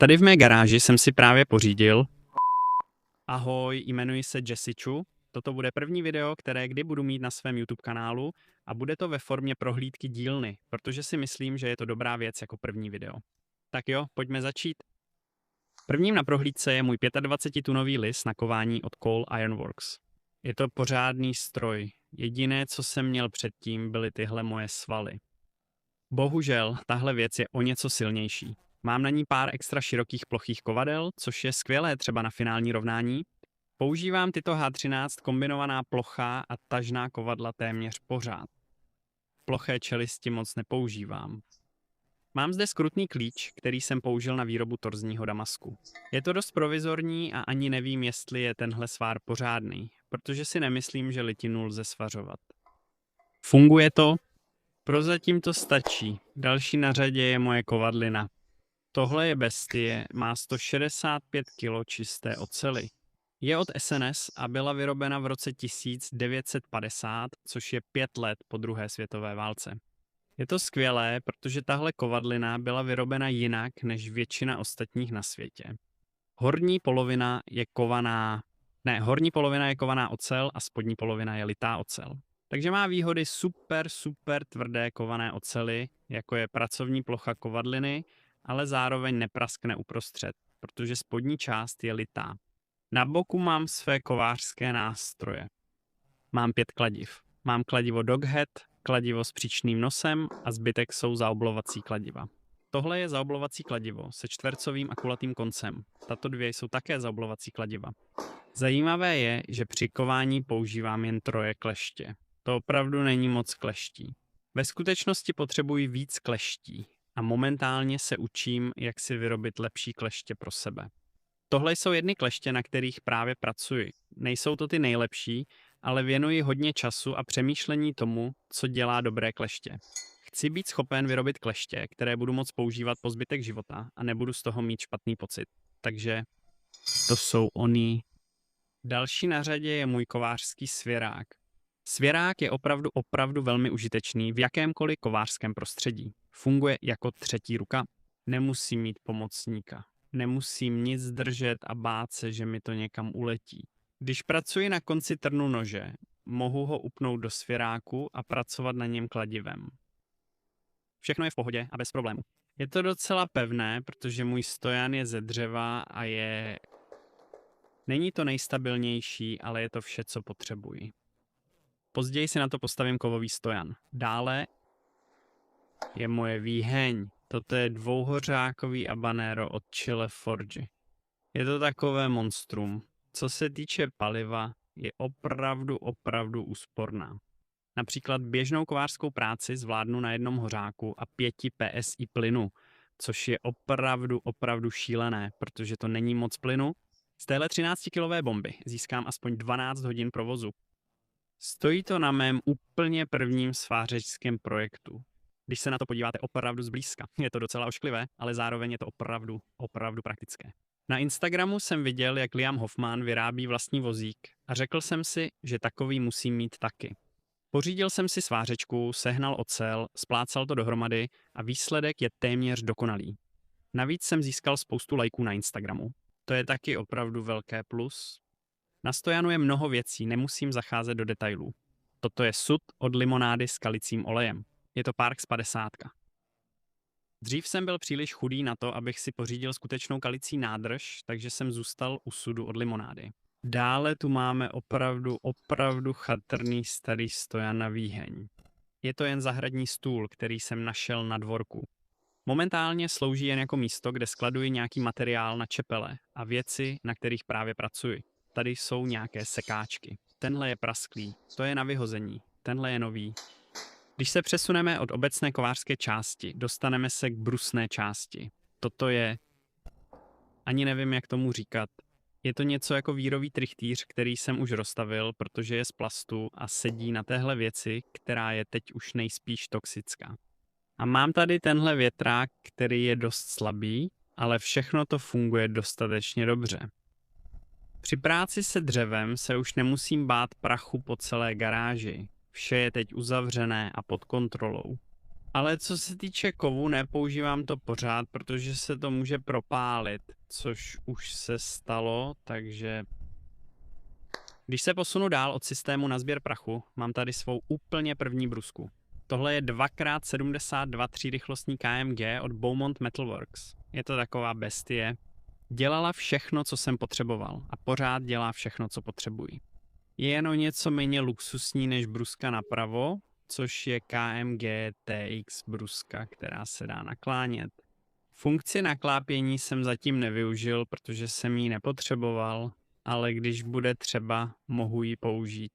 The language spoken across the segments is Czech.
Tady v mé garáži jsem si právě pořídil. Ahoj, jmenuji se Jessiču. Toto bude první video, které kdy budu mít na svém YouTube kanálu a bude to ve formě prohlídky dílny, protože si myslím, že je to dobrá věc jako první video. Tak jo, pojďme začít. Prvním na prohlídce je můj 25-tunový lis na kování od Cole Ironworks. Je to pořádný stroj. Jediné, co jsem měl předtím, byly tyhle moje svaly. Bohužel, tahle věc je o něco silnější. Mám na ní pár extra širokých plochých kovadel, což je skvělé třeba na finální rovnání. Používám tyto H13 kombinovaná plochá a tažná kovadla téměř pořád. Ploché čelisti moc nepoužívám. Mám zde skrutný klíč, který jsem použil na výrobu torzního damasku. Je to dost provizorní a ani nevím, jestli je tenhle svár pořádný, protože si nemyslím, že litinu lze svařovat. Funguje to? Prozatím to stačí. Další na řadě je moje kovadlina. Tohle je bestie, má 165 kg čisté oceli. Je od SNS a byla vyrobena v roce 1950, což je 5 let po druhé světové válce. Je to skvělé, protože tahle kovadlina byla vyrobena jinak než většina ostatních na světě. Horní polovina je kovaná ocel a spodní polovina je litá ocel. Takže má výhody super tvrdé kované ocely, jako je pracovní plocha kovadliny, ale zároveň nepraskne uprostřed, protože spodní část je litá. Na boku mám své kovářské nástroje. Mám 5 kladiv. Mám kladivo Doghead, kladivo s příčným nosem a zbytek jsou zaoblovací kladiva. Tohle je zaoblovací kladivo se čtvercovým a kulatým koncem. Tato dvě jsou také zaoblovací kladiva. Zajímavé je, že při kování používám jen 3 kleště. To opravdu není moc kleští. Ve skutečnosti potřebuji víc kleští a momentálně se učím, jak si vyrobit lepší kleště pro sebe. Tohle jsou jedny kleště, na kterých právě pracuji. Nejsou to ty nejlepší, ale věnuji hodně času a přemýšlení tomu, co dělá dobré kleště. Chci být schopen vyrobit kleště, které budu moct používat po zbytek života a nebudu z toho mít špatný pocit. Takže to jsou oni. Další na řadě je můj kovářský svěrák. Svěrák je opravdu velmi užitečný v jakémkoliv kovářském prostředí. Funguje jako třetí ruka. Nemusím mít pomocníka. Nemusím nic držet a bát se, že mi to někam uletí. Když pracuji na konci trnu nože, mohu ho upnout do svěráku a pracovat na něm kladivem. Všechno je v pohodě a bez problému. Je to docela pevné, protože můj stojan je ze dřeva a není to nejstabilnější, ale je to vše, co potřebuji. Později si na to postavím kovový stojan. Dále je moje výheň. Toto je dvouhořákový habanero od Chile Forge. Je to takové monstrum. Co se týče paliva, je opravdu úsporná. Například běžnou kovářskou práci zvládnu na jednom hořáku a 5 PSI plynu, což je opravdu šílené, protože to není moc plynu. Z téhle 13-kilové bomby získám aspoň 12 hodin provozu. Stojí to na mém úplně prvním svářečském projektu. Když se na to podíváte opravdu zblízka, je to docela ošklivé, ale zároveň je to opravdu praktické. Na Instagramu jsem viděl, jak Liam Hoffman vyrábí vlastní vozík a řekl jsem si, že takový musím mít taky. Pořídil jsem si svářečku, sehnal ocel, splácal to dohromady a výsledek je téměř dokonalý. Navíc jsem získal spoustu lajků na Instagramu. To je taky opravdu velké plus. Na stojanu je mnoho věcí, nemusím zacházet do detailů. Toto je sud od limonády s kalicím olejem. Je to Parks 50. Dřív jsem byl příliš chudý na to, abych si pořídil skutečnou kalicí nádrž, takže jsem zůstal u sudu od limonády. Dále tu máme opravdu chatrný starý stojan na výheň. Je to jen zahradní stůl, který jsem našel na dvorku. Momentálně slouží jen jako místo, kde skladuji nějaký materiál na čepele a věci, na kterých právě pracuji. Tady jsou nějaké sekáčky. Tenhle je prasklý, to je na vyhození, tenhle je nový. Když se přesuneme od obecné kovářské části, dostaneme se k brusné části. Toto je... Ani nevím, jak tomu říkat. Je to něco jako vírový trychtýř, který jsem už rozstavil, protože je z plastu a sedí na téhle věci, která je teď už nejspíš toxická. A mám tady tenhle větrák, který je dost slabý, ale všechno to funguje dostatečně dobře. Při práci se dřevem se už nemusím bát prachu po celé garáži. Vše je teď uzavřené a pod kontrolou. Ale co se týče kovu, nepoužívám to pořád, protože se to může propálit, což už se stalo, takže když se posunu dál od systému na sběr prachu, mám tady svou úplně první brusku. Tohle je 2x72 třírychlostní KMG od Beaumont Metalworks. Je to taková bestie. Dělala všechno, co jsem potřeboval a pořád dělá všechno, co potřebuji. Je jen o něco méně luxusní než bruska napravo, což je KMG TX bruska, která se dá naklánět. Funkci naklápění jsem zatím nevyužil, protože jsem ji nepotřeboval, ale když bude třeba, mohu ji použít.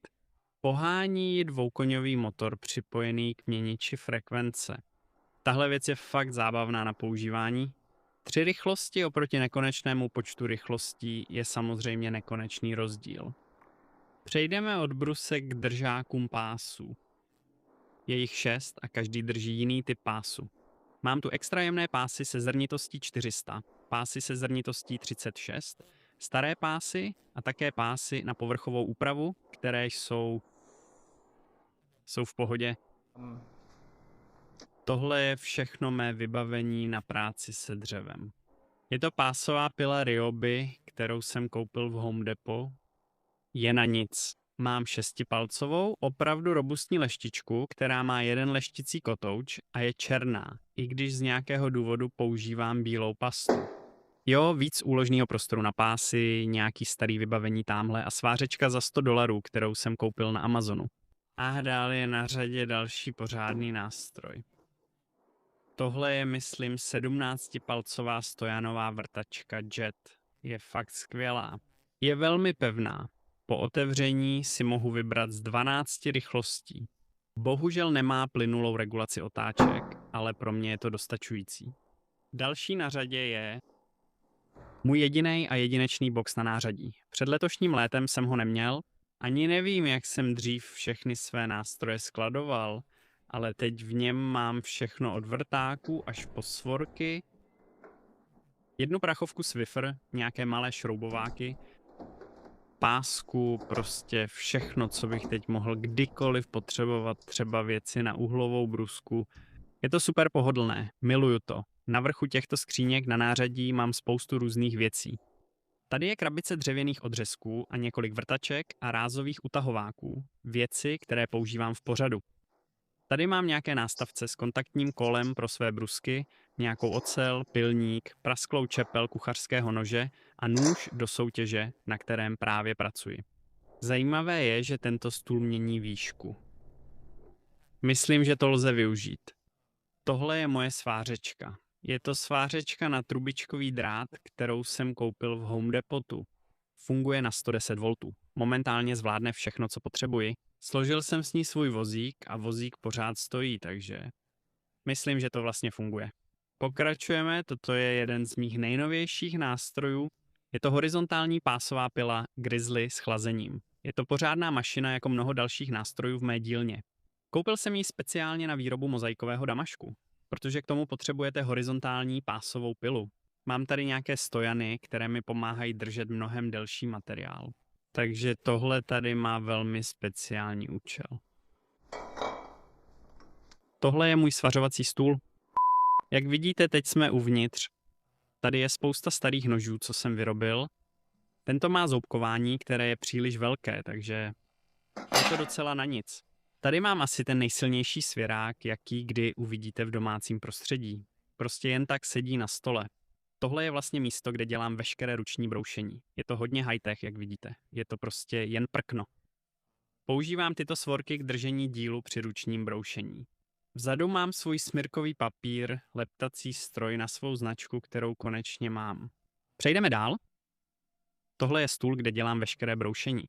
Pohání ji dvoukoňový motor připojený k měniči frekvence. Tahle věc je fakt zábavná na používání. 3 rychlosti oproti nekonečnému počtu rychlostí je samozřejmě nekonečný rozdíl. Přejdeme od brusek k držákům pásů. Je jich 6 a každý drží jiný typ pásu. Mám tu extra jemné pásy se zrnitostí 400, pásy se zrnitostí 36, staré pásy a také pásy na povrchovou úpravu, které jsou v pohodě. Tohle je všechno mé vybavení na práci se dřevem. Je to pásová pila Ryobi, kterou jsem koupil v Home Depot. Je na nic. Mám 6palcovou, opravdu robustní leštičku, která má jeden leštící kotouč a je černá, i když z nějakého důvodu používám bílou pastu. Jo, víc úložného prostoru na pásy, nějaký starý vybavení tamhle a svářečka za $100, kterou jsem koupil na Amazonu. A dál je na řadě další pořádný nástroj. Tohle je, myslím, 17palcová stojanová vrtačka Jet. Je fakt skvělá. Je velmi pevná. Po otevření si mohu vybrat z 12 rychlostí. Bohužel nemá plynulou regulaci otáček, ale pro mě je to dostačující. Další na řadě je můj jediný a jedinečný box na nářadí. Před letošním létem jsem ho neměl, ani nevím, jak jsem dřív všechny své nástroje skladoval, ale teď v něm mám všechno od vrtáků až po svorky, jednu prachovku Swiffer, nějaké malé šroubováky, pásku, prostě všechno, co bych teď mohl kdykoliv potřebovat, třeba věci na uhlovou brusku. Je to super pohodlné, miluju to. Na vrchu těchto skříněk na nářadí mám spoustu různých věcí. Tady je krabice dřevěných odřezků a několik vrtaček a rázových utahováků, věci, které používám v pořadu. Tady mám nějaké nástavce s kontaktním kolem pro své brusky, nějakou ocel, pilník, prasklou čepel kuchařského nože a nůž do soutěže, na kterém právě pracuji. Zajímavé je, že tento stůl mění výšku. Myslím, že to lze využít. Tohle je moje svářečka. Je to svářečka na trubičkový drát, kterou jsem koupil v Home Depotu. Funguje na 110 V. Momentálně zvládne všechno, co potřebuji. Složil jsem s ní svůj vozík a vozík pořád stojí, takže myslím, že to vlastně funguje. Pokračujeme, toto je jeden z mých nejnovějších nástrojů. Je to horizontální pásová pila Grizzly s chlazením. Je to pořádná mašina jako mnoho dalších nástrojů v mé dílně. Koupil jsem ji speciálně na výrobu mozaikového damašku, protože k tomu potřebujete horizontální pásovou pilu. Mám tady nějaké stojany, které mi pomáhají držet mnohem delší materiál. Takže tohle tady má velmi speciální účel. Tohle je můj svařovací stůl. Jak vidíte, teď jsme uvnitř. Tady je spousta starých nožů, co jsem vyrobil. Tento má zoubkování, které je příliš velké, takže je to docela na nic. Tady mám asi ten nejsilnější svěrák, jaký kdy uvidíte v domácím prostředí. Prostě jen tak sedí na stole. Tohle je vlastně místo, kde dělám veškeré ruční broušení. Je to hodně high-tech, jak vidíte. Je to prostě jen prkno. Používám tyto svorky k držení dílu při ručním broušení. Vzadu mám svůj smrkový papír, leptací stroj na svou značku, kterou konečně mám. Přejdeme dál. Tohle je stůl, kde dělám veškeré broušení.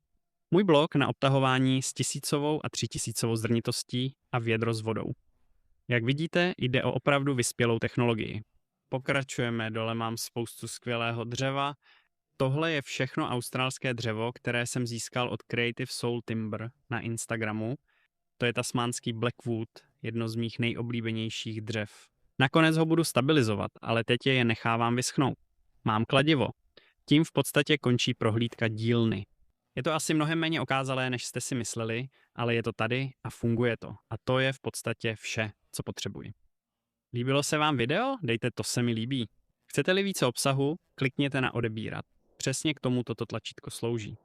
Můj blok na obtahování s 1000 a 3000 zrnitostí a vědro s vodou. Jak vidíte, jde o opravdu vyspělou technologii. Pokračujeme, dole mám spoustu skvělého dřeva. Tohle je všechno australské dřevo, které jsem získal od Creative Soul Timber na Instagramu. To je tasmánský Blackwood, jedno z mých nejoblíbenějších dřev. Nakonec ho budu stabilizovat, ale teď je nechávám vyschnout. Mám kladivo. Tím v podstatě končí prohlídka dílny. Je to asi mnohem méně okázalé, než jste si mysleli, ale je to tady a funguje to. A to je v podstatě vše, co potřebuji. Líbilo se vám video? Dejte to se mi líbí. Chcete-li více obsahu? Klikněte na odebírat. Přesně k tomu toto tlačítko slouží.